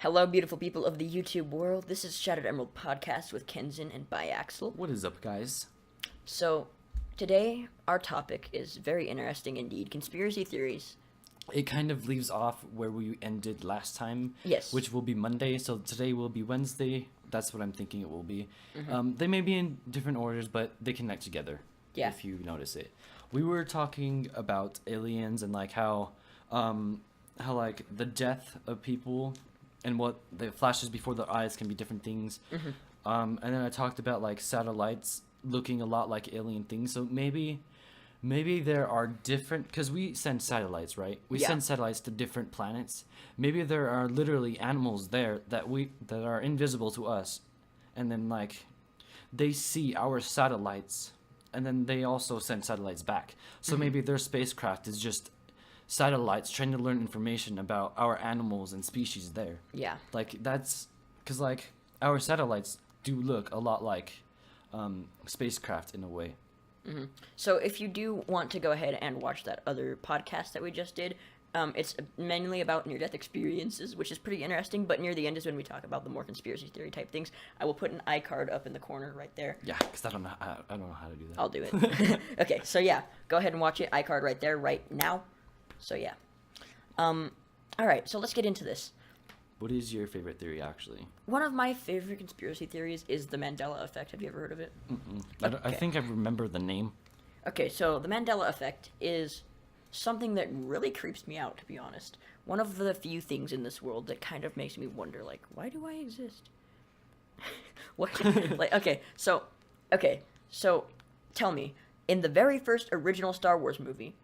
Hello, beautiful people of the YouTube world. This is Shattered Emerald Podcast with Kenzen and Biaxel. What is up, guys? So, today, our topic is very interesting indeed. Conspiracy theories. It kind of leaves off where we ended last time. Yes. Which will be Monday, so today will be Wednesday. That's what I'm thinking it will be. Mm-hmm. They may be in different orders, but they connect together. Yeah. If you notice it. We were talking about aliens and like how like the death of people and what the flashes before their eyes can be different things. Mm-hmm. And then I talked about like satellites looking a lot like alien things. So maybe there are different, because we send satellites, right? We Yeah. send satellites to different planets. Maybe there are literally animals there that are invisible to us, and then like they see our satellites, and then they also send satellites back. So maybe their spacecraft is just satellites trying to learn information about our animals and species there. Yeah. Like that's because like our satellites do look a lot like spacecraft in a way. Mm-hmm. So, if you do want to go ahead and watch that other podcast that we just did, it's mainly about near-death experiences, which is pretty interesting, but near the end is when we talk about the more conspiracy theory type things. I will put an iCard up in the corner right there. Yeah, because I don't know how to do that. I'll do it. Okay, so yeah, go ahead and watch it. iCard right there, right now. So yeah. Alright, so let's get into this. What is your favorite theory, actually? One of my favorite conspiracy theories is the Mandela Effect. Have you ever heard of it? I think I remember the name. Okay, so the Mandela Effect is something that really creeps me out, to be honest. One of the few things in this world that kind of makes me wonder, like, why do I exist? What? Okay, so tell me, in the very first original Star Wars movie,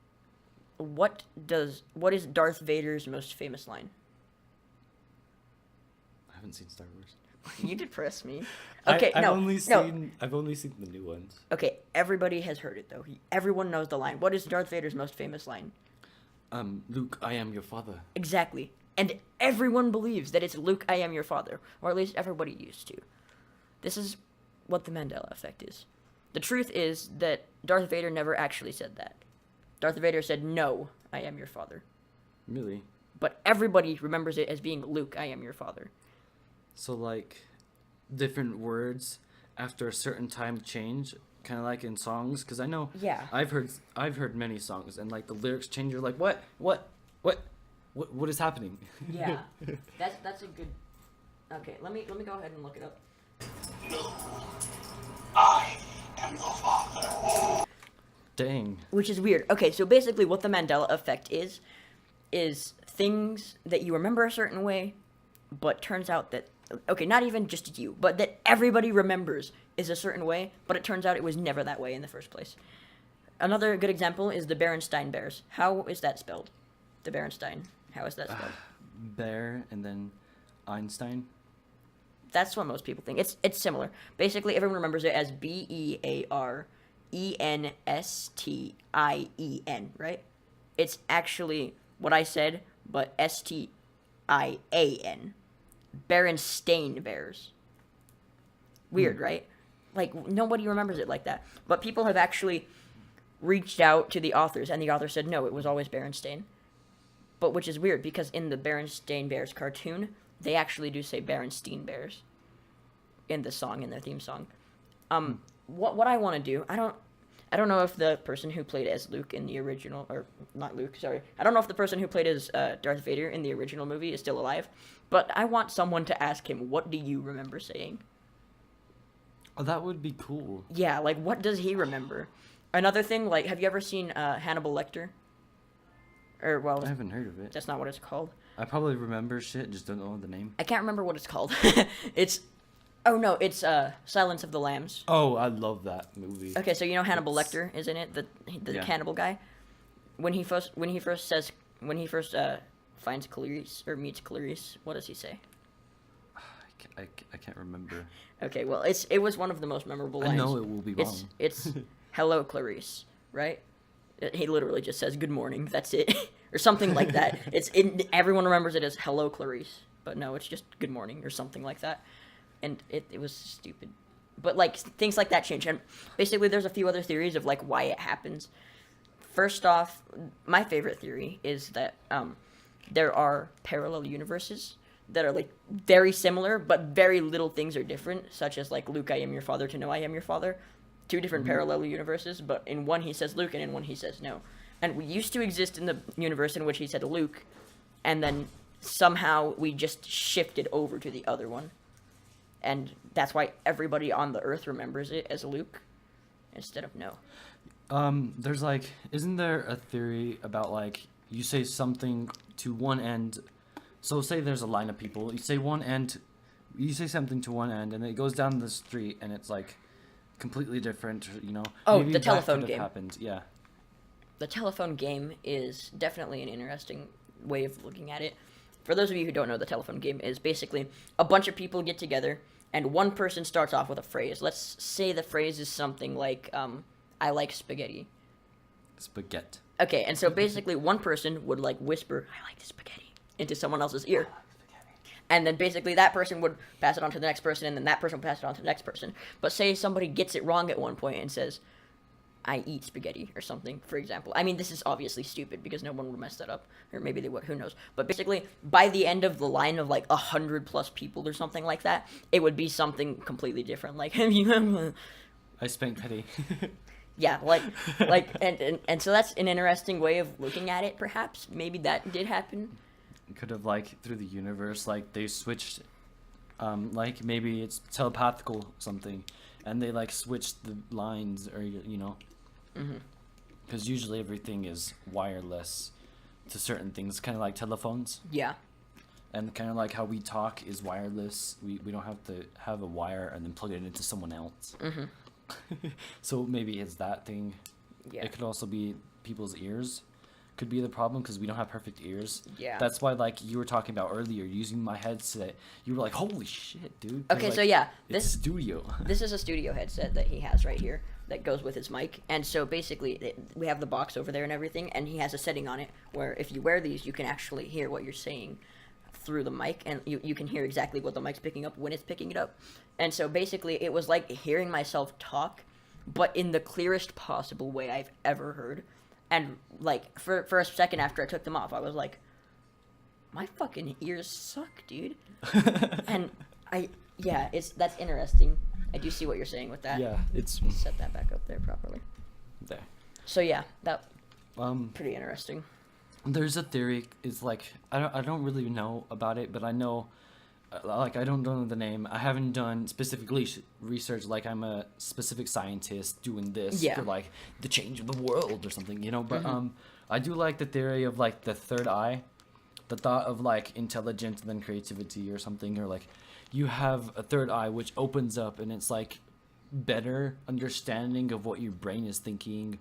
what is Darth Vader's most famous line? I haven't seen Star Wars. You did press me. Okay, I've no, only seen the new ones. Okay, everybody has heard it though. Everyone knows the line. What is Darth Vader's most famous line? Luke, I am your father. Exactly. And everyone believes that it's Luke, I am your father. Or at least everybody used to. This is what the Mandela Effect is. The truth is that Darth Vader never actually said that. Darth Vader said, no, I am your father. Really? But everybody remembers it as being Luke, I am your father. So like different words after a certain time change, kind of like in songs, because I know Yeah. I've heard many songs and like the lyrics change. You're like, what is happening? Yeah. That's a good... Okay, let me go ahead and look it up. No, I am your father. Dang. Which is weird. Okay, so basically what the Mandela Effect is things that you remember a certain way, but turns out that, okay, not even just you, but that everybody remembers is a certain way, but it turns out it was never that way in the first place. Another good example is the Berenstain Bears. How is that spelled? The Berenstain. How is that spelled? Bear and then Einstein. That's what most people think. It's similar. Basically, everyone remembers it as Bearenstain, right? It's actually what I said, but Stian. Berenstain Bears. Weird, right? Like, nobody remembers it like that. But people have actually reached out to the authors, and the author said, no, it was always Berenstain. But which is weird, because in the Berenstain Bears cartoon, they actually do say Berenstain Bears in the song, in their theme song. What I want to do, I don't know if the person who played as Luke in the original, or not Luke, sorry. I don't know if the person who played as Darth Vader in the original movie is still alive, but I want someone to ask him, what do you remember saying? Oh, that would be cool. Yeah, like, what does he remember? Another thing, like, have you ever seen Hannibal Lecter? Or, well, I haven't heard of it. that's not what it's called. I probably remember shit, just don't know the name. I can't remember what it's called. It's Silence of the Lambs. Oh, I love that movie. Okay, so you know Hannibal Lecter is in it, the Yeah. cannibal guy. When he first finds Clarice or meets Clarice, what does he say? I can't remember. Okay, well it was one of the most memorable lines. I know it will be wrong. It's hello Clarice, right? He literally just says good morning. That's it, or something like that. Everyone remembers it as hello Clarice, but no, it's just good morning or something like that. And it was stupid. But, like, things like that change. And basically, there's a few other theories of, like, why it happens. First off, my favorite theory is that there are parallel universes that are like very similar, but very little things are different, such as like Luke, I am your father, to know I am your father. Two different parallel universes, but in one he says Luke and in one he says no. And we used to exist in the universe in which he said Luke, and then somehow we just shifted over to the other one. And that's why everybody on the Earth remembers it as Luke instead of no. There's like, isn't there a theory about like, you say something to one end, so say there's a line of people, you say something to one end, and it goes down the street, and it's like completely different, you know? Oh, Maybe the that telephone could have game. happened. Yeah. The telephone game is definitely an interesting way of looking at it. For those of you who don't know, the telephone game is basically a bunch of people get together, and one person starts off with a phrase. Let's say the phrase is something like, I like spaghetti. Spaghetti. Okay, and so basically one person would like whisper, I like spaghetti, into someone else's ear. And then basically that person would pass it on to the next person, and then that person would pass it on to the next person. But say somebody gets it wrong at one point and says, I eat spaghetti, or something, for example. I mean, this is obviously stupid, because no one would mess that up. Or maybe they would, who knows. But basically, by the end of the line of, like, 100+ people or something like that, it would be something completely different. Like, I spanked Petty. yeah, and so that's an interesting way of looking at it, perhaps. Maybe that did happen. Could have, like, through the universe, like, they switched, like, maybe it's telepathical something, and they, like, switched the lines, or, you know, because usually everything is wireless to certain things, kind of like telephones, Yeah. and kind of like how we talk is wireless. We don't have to have a wire and then plug it into someone else. So maybe it's that thing. Yeah. It could also be people's ears. Could be the problem because we don't have perfect ears. Yeah. That's why, like you were talking about earlier, using my headset, you were like, "Holy shit, dude!" 'Cause, Okay, like, so yeah, it's this studio. this is a studio headset that he has right here that goes with his mic. And so basically, we have the box over there and everything, and he has a setting on it where if you wear these, you can actually hear what you're saying through the mic, and you can hear exactly what the mic's picking up when it's picking it up. And so basically, it was like hearing myself talk, but in the clearest possible way I've ever heard. And, like, for a second after I took them off, I was like, my fucking ears suck, dude. And that's interesting. I do see what you're saying with that. Yeah, it's Set that back up there properly. there. So, yeah, that Um, pretty interesting. there's a theory. It's like I don't really know about it, but I know, like I don't know the name. I haven't done specific research. Like I'm a specific scientist doing this Yeah. for like the change of the world or something, you know. But I do like the theory of like the third eye, the thought of like intelligence and then creativity or something, or like you have a third eye which opens up and it's like better understanding of what your brain is thinking.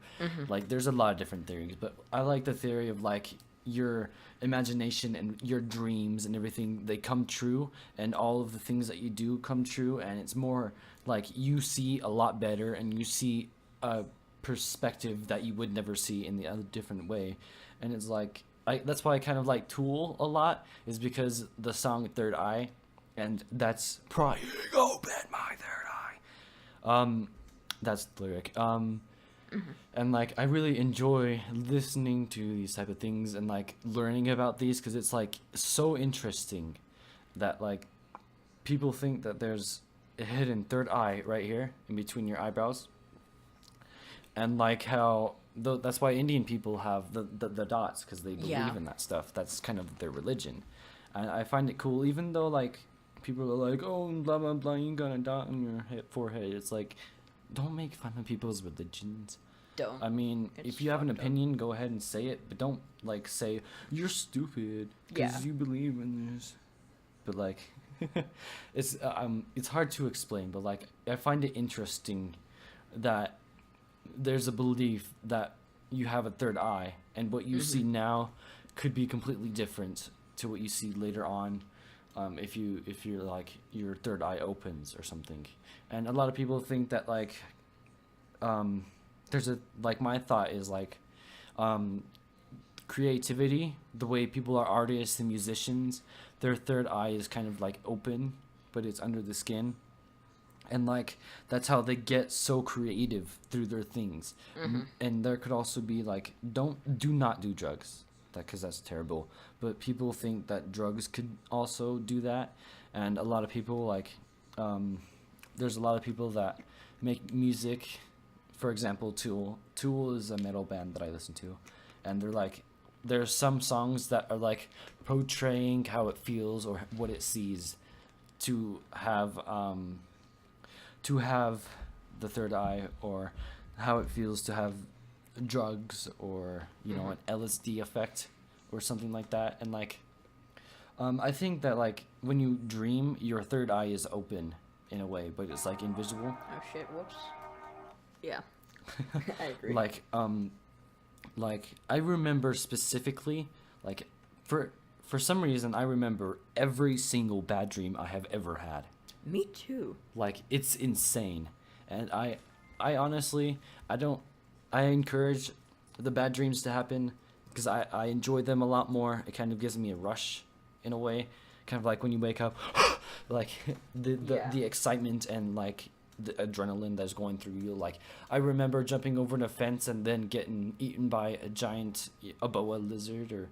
Like there's a lot of different theories, but I like the theory of like your imagination and your dreams and everything, they come true, and all of the things that you do come true, and it's more like you see a lot better and you see a perspective that you would never see in the other different way. And it's like that's why I kind of like Tool a lot, is because the song Third Eye, and that's prying open my third eye. That's the lyric. And like I really enjoy listening to these type of things and like learning about these, because it's like so interesting that like people think that there's a hidden third eye right here in between your eyebrows, and like how that's why Indian people have the dots, because they believe Yeah. in that stuff. That's kind of their religion, and I find it cool, even though like people are like, oh, blah blah blah, you got a dot on your forehead. It's like, don't make fun of people's religions. Don't. I mean, It's if you have an fucked up. opinion, go ahead and say it, but don't like say you're stupid because Yeah. you believe in this. But like, it's hard to explain. But like, I find it interesting that there's a belief that you have a third eye, and what you see now could be completely different to what you see later on. If you're like your third eye opens or something. And a lot of people think that like there's a like, my thought is like creativity, the way people are artists and musicians, their third eye is kind of like open, but it's under the skin, and like that's how they get so creative through their things. And there could also be like, do not do drugs. because that's terrible. But people think that drugs could also do that, and a lot of people there's a lot of people that make music. For example, Tool. Tool is a metal band that I listen to, and there's some songs that are like portraying how it feels or what it sees to have the third eye, or how it feels to have drugs, or an LSD effect or something like that. And I think that when you dream, your third eye is open in a way, but it's invisible. Oh shit! Whoops. Yeah, I agree. I remember specifically, for some reason, I remember every single bad dream I have ever had. Me too. It's insane. And I honestly, I encourage the bad dreams to happen, because I enjoy them a lot more. It kind of gives me a rush in a way. Kind of like when you wake up, the excitement and the adrenaline that's going through you. I remember jumping over a fence and then getting eaten by a giant a boa lizard, or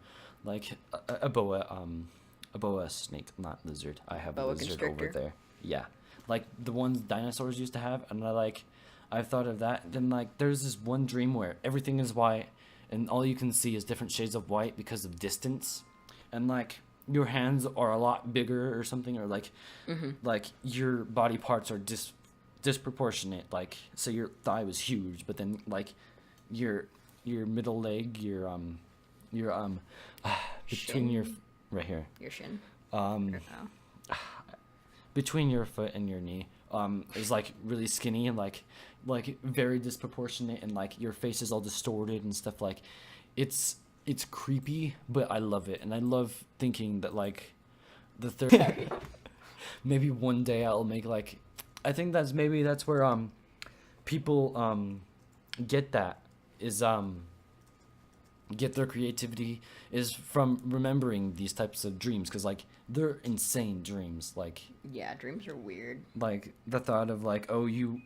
a boa snake, not lizard. I have Boa a lizard over constrictor? there. Yeah, the ones dinosaurs used to have, and I've thought of that. Then there's this one dream where everything is white, and all you can see is different shades of white because of distance, and your hands are a lot bigger or something, or your body parts are disproportionate. So your thigh was huge, but then your middle leg, between your right here, Your shin. between your foot and your knee is really skinny and very disproportionate, and your face is all distorted and stuff. It's creepy, but I love it, and I love thinking that the third maybe one day I'll make I think that's where people get that is get their creativity is from remembering these types of dreams, because they're insane dreams. Yeah, dreams are weird. The thought of oh, you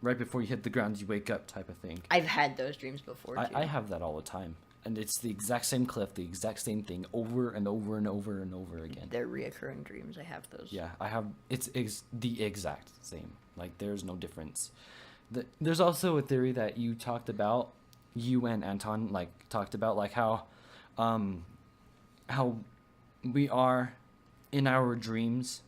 right before you hit the ground you wake up type of thing. I've had those dreams before too. I have that all the time, and it's the exact same cliff, the exact same thing over and over and over and over again. They're reoccurring dreams. I have those. Yeah, I have. It's the exact same. There's no difference. There's also a theory that you talked about. You and Anton talked about how we are in our dreams,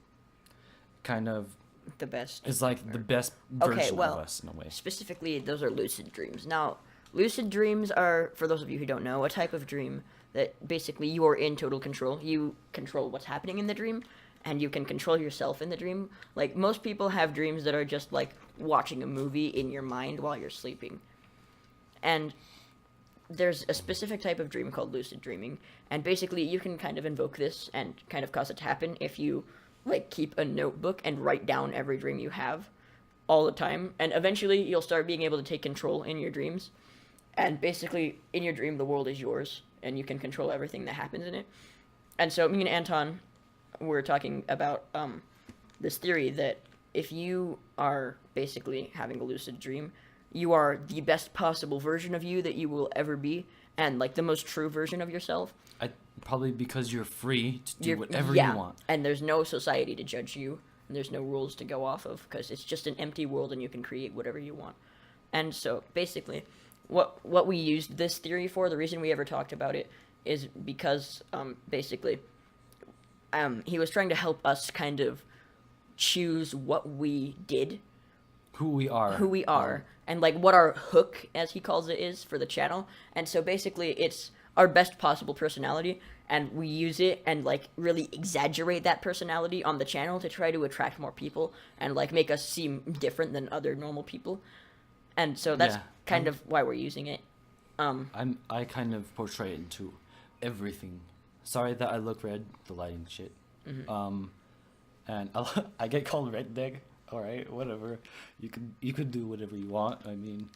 kind of The best. is the best version of us in a way. Specifically, those are lucid dreams. Now, lucid dreams are, for those of you who don't know, a type of dream that basically you are in total control. You control what's happening in the dream, and you can control yourself in the dream. Most people have dreams that are just watching a movie in your mind while you're sleeping. And there's a specific type of dream called lucid dreaming, and basically you can kind of invoke this and kind of cause it to happen if you keep a notebook and write down every dream you have all the time, and eventually you'll start being able to take control in your dreams. And basically in your dream the world is yours, and you can control everything that happens in it. And so me and Anton were talking about this theory that if you are basically having a lucid dream, you are the best possible version of you that you will ever be, and the most true version of yourself. Probably because you're free to do whatever you want. And there's no society to judge you, and there's no rules to go off of, because it's just an empty world and you can create whatever you want. And so basically what we used this theory for, the reason we ever talked about it, is because basically he was trying to help us kind of choose what we did, who we are, and what our hook, as he calls it, is for the channel. And so basically it's our best possible personality, and we use it and really exaggerate that personality on the channel to try to attract more people and make us seem different than other normal people. And so that's kind of why we're using it. I kind of portray it into everything. Sorry that I look red, the lighting shit. Mm-hmm. And I get called redneck. All right, whatever. You could do whatever you want. I mean,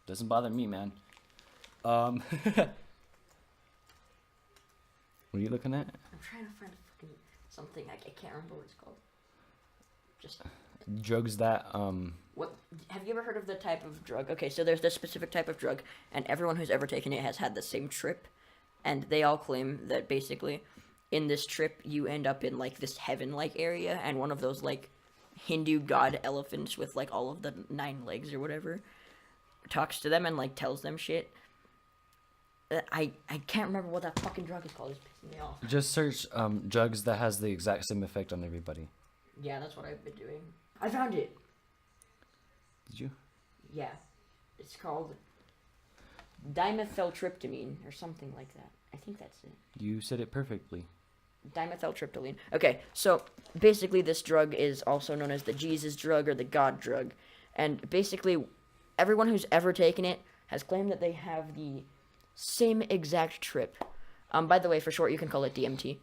doesn't bother me, man. What are you looking at? I'm trying to find something I can't remember what it's called. Just drugs that What have you ever heard of the type of drug? Okay, so there's this specific type of drug, and everyone who's ever taken it has had the same trip. and they all claim that basically in this trip you end up in like this heaven-like area, and one of those like Hindu god elephants with like all of the 9 legs or whatever talks to them and like tells them shit. I can't remember what that fucking drug is called. It's pissing me off. Just search drugs that has the exact same effect on everybody. Yeah, that's what I've been doing. I found it. Did you? Yeah, it's called dimethyltryptamine or something like that. I think that's it. You said it perfectly. Dimethyltryptamine. Okay, so basically this drug is also known as the Jesus drug or the God drug. And basically everyone who's ever taken it has claimed that they have the same exact trip. By the way, for short, you can call it DMT.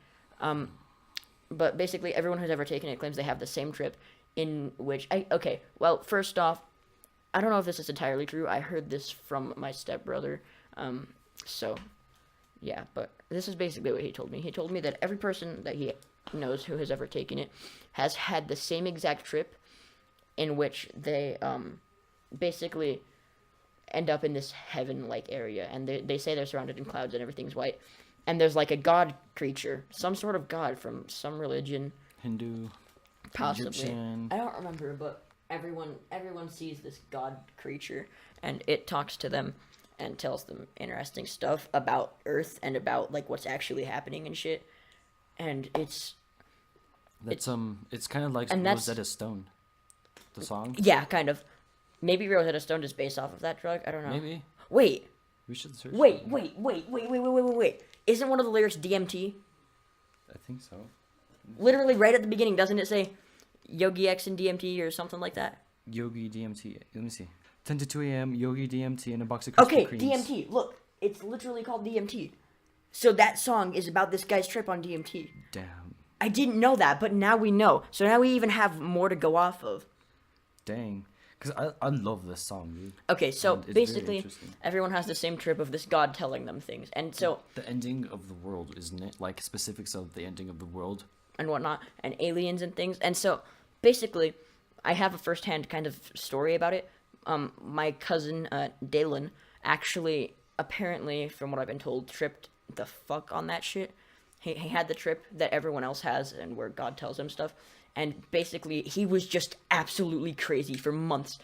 But basically everyone who's ever taken it claims they have the same trip in which... Okay, well, first off, I don't know if this is entirely true. I heard this from my stepbrother. So... yeah, but this is basically what he told me. He told me that every person that he knows who has ever taken it has had the same exact trip in which they basically end up in this heaven-like area. And they say they're surrounded in clouds and everything's white. And there's like a god creature, some sort of god from some religion. Hindu, Possibly. Egyptian. I don't remember, but everyone sees this god creature and it talks to them and tells them interesting stuff about Earth and about like what's actually happening and shit. And it's kind of like Rosetta Stone, the song. Yeah, kind of. Maybe Rosetta Stone is based off of that drug. I don't know. Maybe. Wait. We should search. Wait. Isn't one of the lyrics DMT? I think so. Literally right at the beginning, doesn't it say Yogi X and DMT or something like that? Yogi DMT. Let me see. 10 to 2 a.m. Yogi DMT and a box of Krispy Kremes. DMT. Look, it's literally called DMT. So that song is about this guy's trip on DMT. Damn. I didn't know that, but now we know. So now we even have more to go off of. Dang. Because I love this song, dude. Okay, so And it's very basically, interesting. everyone has the same trip of this god telling them things. And so... the ending of the world, isn't it? Like, specifics of the ending of the world. And whatnot, and aliens and things. And so, basically, I have a first-hand kind of story about it. My cousin, Dalen, actually, apparently, from what I've been told, tripped the fuck on that shit. He had the trip that everyone else has, and where God tells him stuff. And basically, he was just absolutely crazy for months.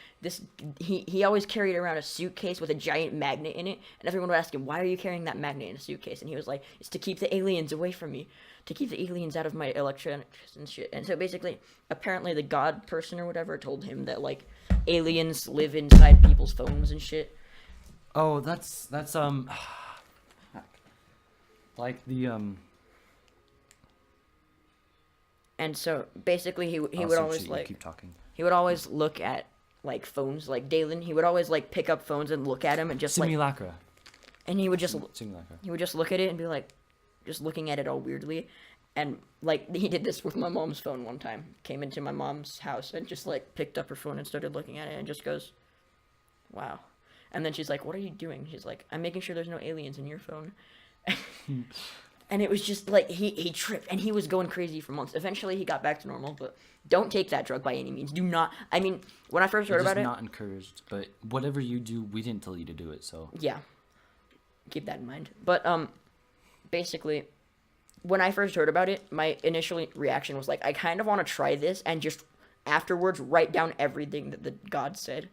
He always carried around a suitcase with a giant magnet in it, and everyone would ask him, "Why are you carrying that magnet in a suitcase?" And he was like, "It's to keep the aliens away from me, to keep the aliens out of my electronics and shit." And so basically, apparently, the God person or whatever told him that like aliens live inside people's phones and shit. Oh, that's like the And so basically, he would I'll always search it, you like keep talking. he would always look at like phones, like Dalen. He would always like pick up phones and look at them and just like, Simulacra. and he would just Simulacra. he would just look at it and be like, just looking at it all weirdly. And like he did this with my mom's phone one time. Came into my mom's house and just like picked up her phone and started looking at it and just goes, "Wow." And then she's like, "What are you doing?" She's like, "I'm making sure there's no aliens in your phone." And it was just like he tripped and he was going crazy for months. Eventually he got back to normal, but don't take that drug by any means. Do not. I mean, when I first heard about it, not encouraged, but whatever you do, we didn't tell you to do it, so. yeah. Keep that in mind. But basically when I first heard about it, my initial reaction was like, I kind of want to try this and just afterwards write down everything that the God said.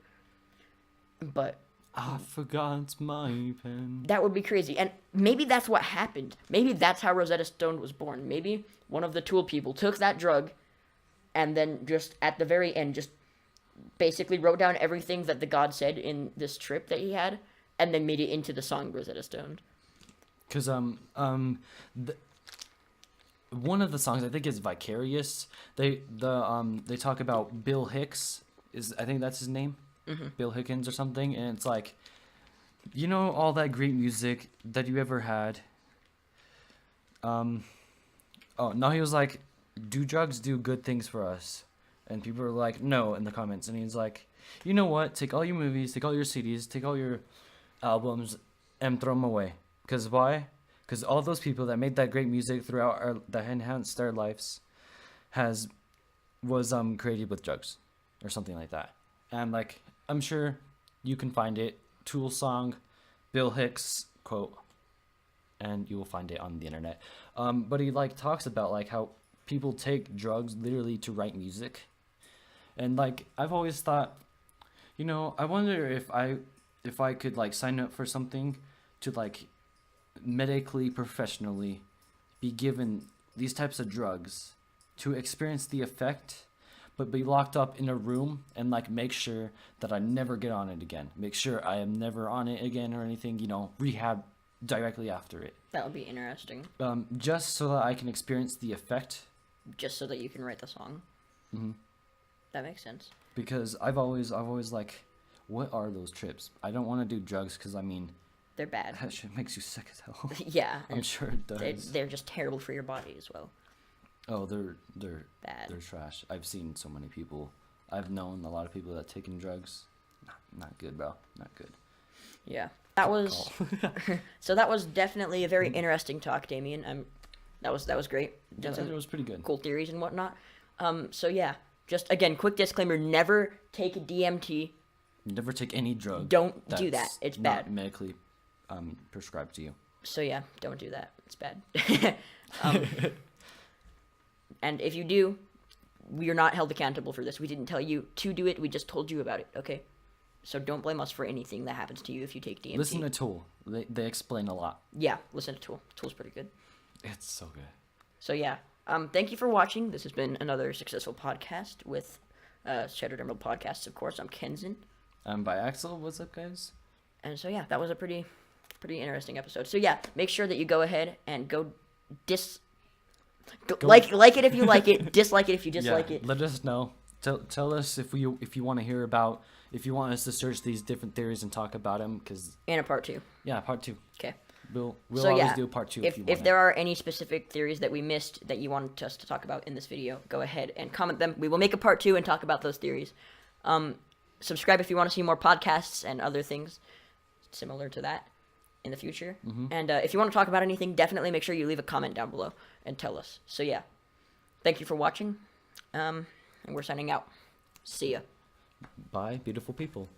But I forgot my pen. that would be crazy. And maybe that's what happened. Maybe that's how Rosetta Stone was born. Maybe one of the Tool people took that drug and then just at the very end just basically wrote down everything that the God said in this trip that he had and then made it into the song Rosetta Stone. Because one of the songs I think is Vicarious. They talk about Bill Hicks, I think that's his name. Mm-hmm. Bill Hickens or something, and it's like, you know, all that great music that you ever had. Oh no, he was like, do drugs do good things for us? And people were like, no, in the comments, and he's like, you know what? Take all your movies, take all your CDs, take all your albums, and throw them away. Cause why? Cause all those people that made that great music throughout that enhanced their lives, was created with drugs, or something like that. And like, I'm sure you can find it. Tool song, Bill Hicks quote, and you will find it on the internet. But he like talks about like how people take drugs literally to write music, and like I've always thought, I wonder if I could like sign up for something to like medically professionally be given these types of drugs to experience the effect, but be locked up in a room and like make sure that I never get on it again. Make sure I am never on it again or anything, rehab directly after it. That would be interesting. Just so that I can experience the effect. Just so that you can write the song. Mm-hmm. That makes sense. Because I've always like, what are those trips? I don't want to do drugs because, I mean... They're bad. That shit makes you sick as hell. Yeah. I'm sure it does. They're just terrible for your body as well. Oh, they're bad. They're trash. I've seen so many people. I've known a lot of people that taken drugs. Not good, bro. Not good. Yeah. That was... So that was definitely a very interesting talk, Damien. That was great. Yeah, it was pretty good. Cool theories and whatnot. So yeah, just again, quick disclaimer: never take a DMT. Never take any drug. Don't do that. It's not bad. Medically prescribed to you. So yeah, don't do that. It's bad. And if you do, we are not held accountable for this. We didn't tell you to do it. We just told you about it. Okay. So don't blame us for anything that happens to you if you take DMT. Listen to Tool. They explain a lot. Yeah, listen to Tool. Tool's pretty good. It's so good. So yeah, thank you for watching. This has been another successful podcast with Shattered Emerald Podcasts. Of course, I'm Kenzen. I'm by Axel. What's up, guys? And so yeah, that was a pretty interesting episode. So yeah, make sure that you go ahead and go like it if you like it, dislike it if you dislike it. Let us know. Tell us if you want to hear about, if you want us to search these different theories and talk about them, because And a part 2. Yeah, part 2. Okay. We'll So, always yeah, do part 2 if there are any specific theories that we missed that you wanted us to talk about in this video, go ahead and comment them. We will make a part 2 and talk about those theories. Subscribe if you want to see more podcasts and other things similar to that in the future. Mm-hmm. And if you want to talk about anything, definitely make sure you leave a comment down below and tell us. So yeah, thank you for watching, and we're signing out. See ya. Bye, beautiful people.